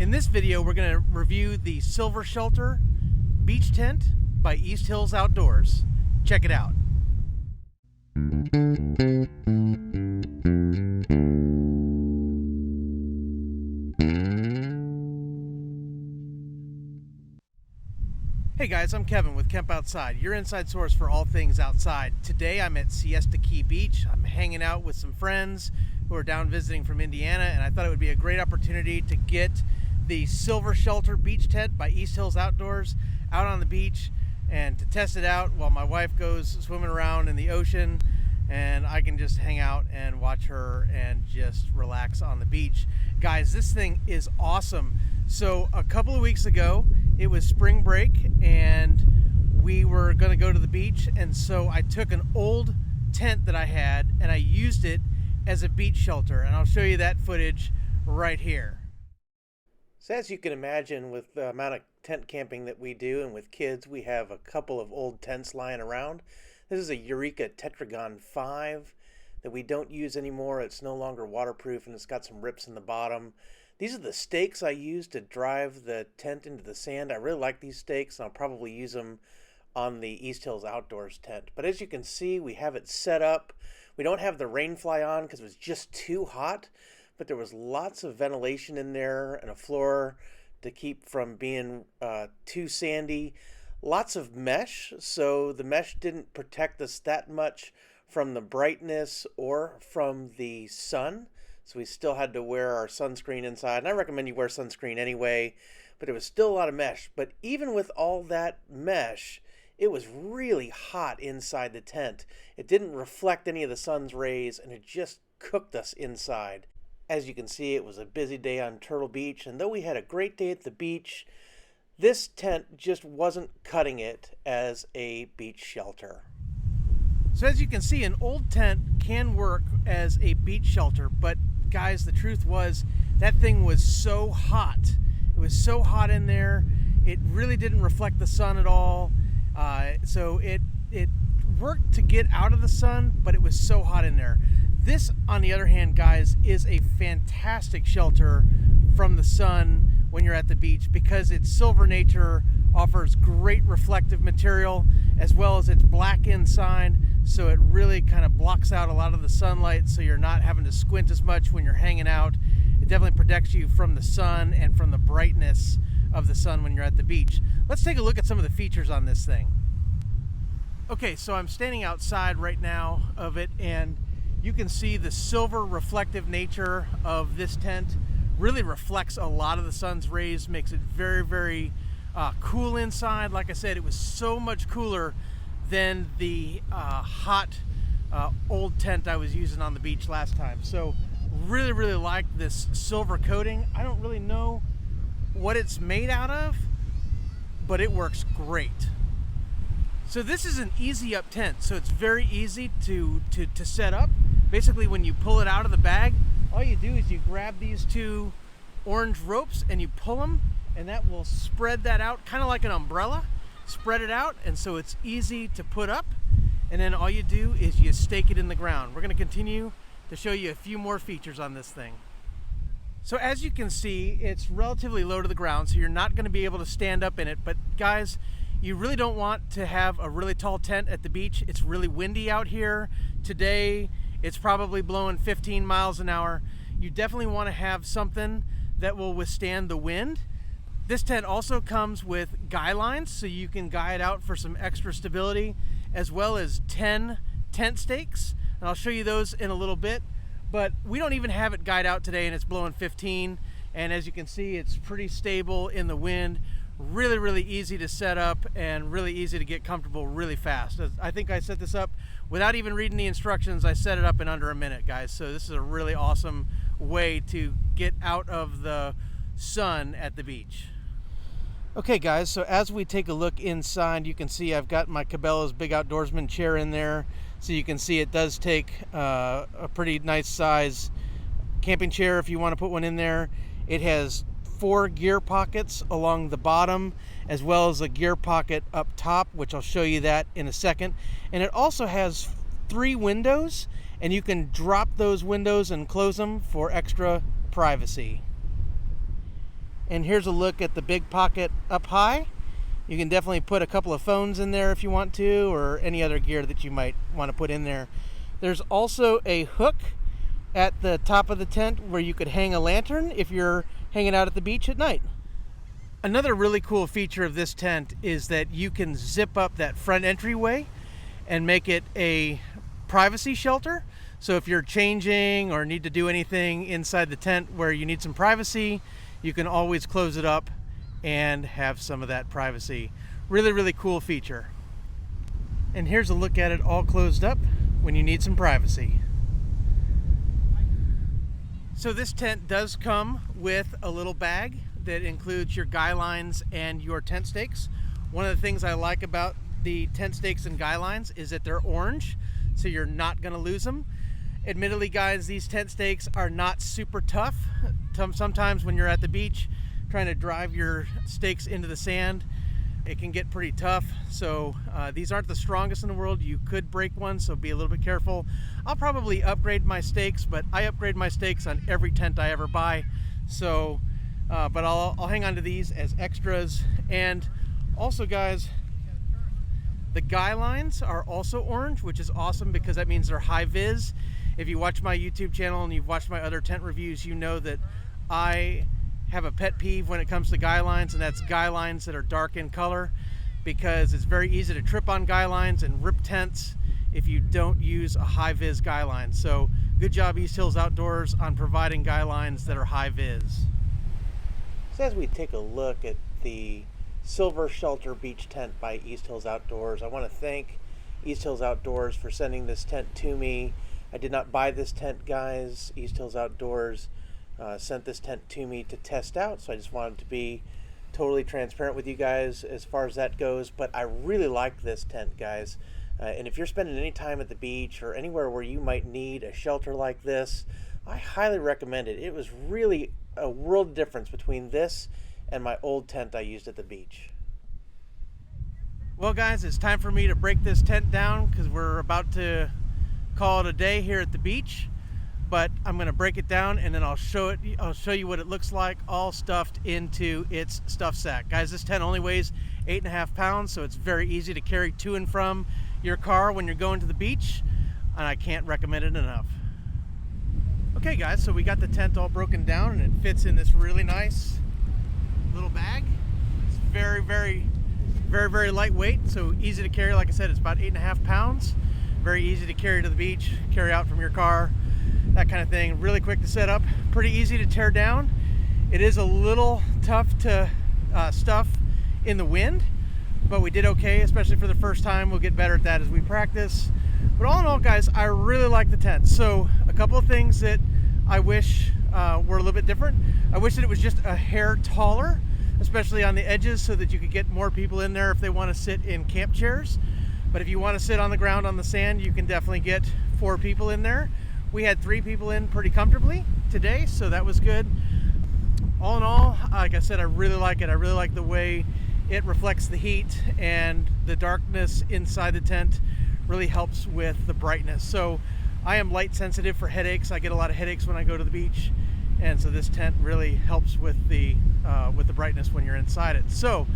In this video, we're going to review the Silver Shelter Beach Tent by Easthills Outdoors. Check it out. Hey guys, I'm Kevin with Kemp Outside, your inside source for all things outside. Today I'm at Siesta Key Beach. I'm hanging out with some friends who are down visiting from Indiana, and I thought it would be a great opportunity to get the Silver Shelter Beach Tent by Easthills Outdoors out on the beach and to test it out while my wife goes swimming around in the ocean, and I can just hang out and watch her and just relax on the beach. Guys, this thing is awesome. So a couple of weeks ago, it was spring break and we were gonna go to the beach, and so I took an old tent that I had and I used it as a beach shelter, and I'll show you that footage right here. So as you can imagine, with the amount of tent camping that we do and with kids, we have a couple of old tents lying around. This is a Eureka Tetragon 5 that we don't use anymore. It's no longer waterproof and it's got some rips in the bottom. These are the stakes I use to drive the tent into the sand. I really like these stakes, and I'll probably use them on the Easthills Outdoors tent. But as you can see, we have it set up. We don't have the rain fly on because it was just too hot, but there was lots of ventilation in there and a floor to keep from being too sandy. Lots of mesh, so the mesh didn't protect us that much from the brightness or from the sun. So we still had to wear our sunscreen inside, and I recommend you wear sunscreen anyway, but it was still a lot of mesh. But even with all that mesh, it was really hot inside the tent. It didn't reflect any of the sun's rays, and it just cooked us inside. As you can see, it was a busy day on Turtle Beach, and though we had a great day at the beach, this tent just wasn't cutting it as a beach shelter. So as you can see, an old tent can work as a beach shelter, but guys, the truth was that thing was so hot. It was so hot in there. It really didn't reflect the sun at all. So it worked to get out of the sun, but it was so hot in there. This, on the other hand, guys, is a fantastic shelter from the sun when you're at the beach because its silver nature offers great reflective material, as well as it's black inside, so it really kind of blocks out a lot of the sunlight, so you're not having to squint as much when you're hanging out. It definitely protects you from the sun and from the brightness of the sun when you're at the beach. Let's take a look at some of the features on this thing. Okay, so I'm standing outside right now of it, and you can see the silver reflective nature of this tent really reflects a lot of the sun's rays, makes it very, very cool inside. Like I said, it was so much cooler than the hot old tent I was using on the beach last time. So really, really like this silver coating. I don't really know what it's made out of, but it works great. So this is an easy up tent, so it's very easy to set up. Basically, when you pull it out of the bag, all you do is you grab these two orange ropes and you pull them, and that will spread that out, kind of like an umbrella. Spread it out, and so it's easy to put up, and then all you do is you stake it in the ground. We're going to continue to show you a few more features on this thing. So as you can see, it's relatively low to the ground, so you're not going to be able to stand up in it. But guys, you really don't want to have a really tall tent at the beach. It's really windy out here. Today, it's probably blowing 15 miles an hour. You definitely want to have something that will withstand the wind. This tent also comes with guy lines, so you can guy it out for some extra stability, as well as 10 tent stakes. And I'll show you those in a little bit. But we don't even have it guyed out today, and it's blowing 15. And as you can see, it's pretty stable in the wind. Really, really easy to set up and really easy to get comfortable really fast. I think I set this up without even reading the instructions. I set it up in under a minute, guys. So this is a really awesome way to get out of the sun at the beach. Okay guys, so as we take a look inside, you can see I've got my Cabela's Big Outdoorsman chair in there. So you can see it does take a pretty nice size camping chair if you want to put one in there. It has 4 gear pockets along the bottom, as well as a gear pocket up top, which I'll show you that in a second. And it also has 3 windows, and you can drop those windows and close them for extra privacy. And here's a look at the big pocket up high. You can definitely put a couple of phones in there if you want to, or any other gear that you might want to put in there. There's also a hook at the top of the tent where you could hang a lantern if you're hanging out at the beach at night. Another really cool feature of this tent is that you can zip up that front entryway and make it a privacy shelter. So if you're changing or need to do anything inside the tent where you need some privacy, you can always close it up and have some of that privacy. Really, really cool feature. And here's a look at it all closed up when you need some privacy. So this tent does come with a little bag that includes your guy lines and your tent stakes. One of the things I like about the tent stakes and guy lines is that they're orange, so you're not gonna lose them. Admittedly, guys, these tent stakes are not super tough. Sometimes when you're at the beach trying to drive your stakes into the sand, it can get pretty tough. So these aren't the strongest in the world. You could break one, so be a little bit careful. I'll probably upgrade my stakes, but I upgrade my stakes on every tent I ever buy. So, but I'll hang on to these as extras. And also, guys, the guy lines are also orange, which is awesome because that means they're high vis. If you watch my YouTube channel and you've watched my other tent reviews, you know that I have a pet peeve when it comes to guy lines, and that's guy lines that are dark in color, because it's very easy to trip on guy lines and rip tents if you don't use a high vis guy line. So good job, Easthills Outdoors, on providing guy lines that are high vis. So as we take a look at the Silver Shelter Beach Tent by Easthills Outdoors, I want to thank Easthills Outdoors for sending this tent to me. I did not buy this tent, guys. Easthills Outdoors sent this tent to me to test out, so I just wanted to be totally transparent with you guys as far as that goes. But I really like this tent, guys. And if you're spending any time at the beach or anywhere where you might need a shelter like this, I highly recommend it. It was really a world difference between this and my old tent I used at the beach. Well, guys, it's time for me to break this tent down because we're about to call it a day here at the beach. But I'm going to break it down and then I'll show you what it looks like all stuffed into its stuff sack. Guys, this tent only weighs 8.5 pounds, so it's very easy to carry to and from your car when you're going to the beach, and I can't recommend it enough. Okay, guys, so we got the tent all broken down and it fits in this really nice little bag. It's very, very, very, very lightweight, so easy to carry. Like I said, it's about 8.5 pounds. Very easy to carry to the beach, carry out from your car, that kind of thing. Really quick to set up, pretty easy to tear down. It is a little tough to stuff in the wind, but we did okay, especially for the first time. We'll get better at that as we practice. But all in all, guys, I really like the tent. So a couple of things that I wish were a little bit different. I wish that it was just a hair taller, especially on the edges, so that you could get more people in there if they want to sit in camp chairs. But if you want to sit on the ground on the sand, you can definitely get 4 people in there. We had 3 people in pretty comfortably today, so that was good. All in all, like I said, I really like it. I really like the way it reflects the heat, and the darkness inside the tent really helps with the brightness. So I am light sensitive for headaches. I get a lot of headaches when I go to the beach, and so this tent really helps with the brightness when you're inside it. So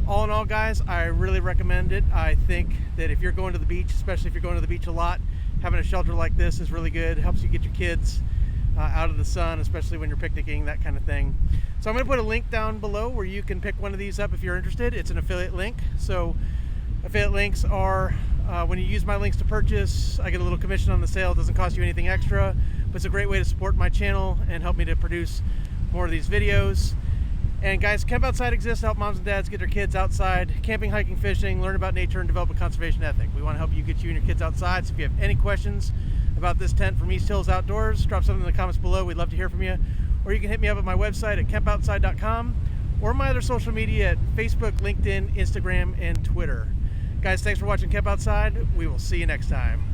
all in all, guys, I really recommend it. I think that if you're going to the beach, especially if you're going to the beach a lot, having a shelter like this is really good. It helps you get your kids out of the sun, especially when you're picnicking, that kind of thing. So I'm going to put a link down below where you can pick one of these up if you're interested. It's an affiliate link. So affiliate links are, when you use my links to purchase, I get a little commission on the sale. It doesn't cost you anything extra, but it's a great way to support my channel and help me to produce more of these videos. And guys, Camp Outside exists to help moms and dads get their kids outside, camping, hiking, fishing, learn about nature, and develop a conservation ethic. We want to help you get you and your kids outside. So if you have any questions about this tent from Easthills Outdoors, drop something in the comments below. We'd love to hear from you. Or you can hit me up at my website at campoutside.com, or my other social media at Facebook, LinkedIn, Instagram, and Twitter. Guys, thanks for watching Camp Outside. We will see you next time.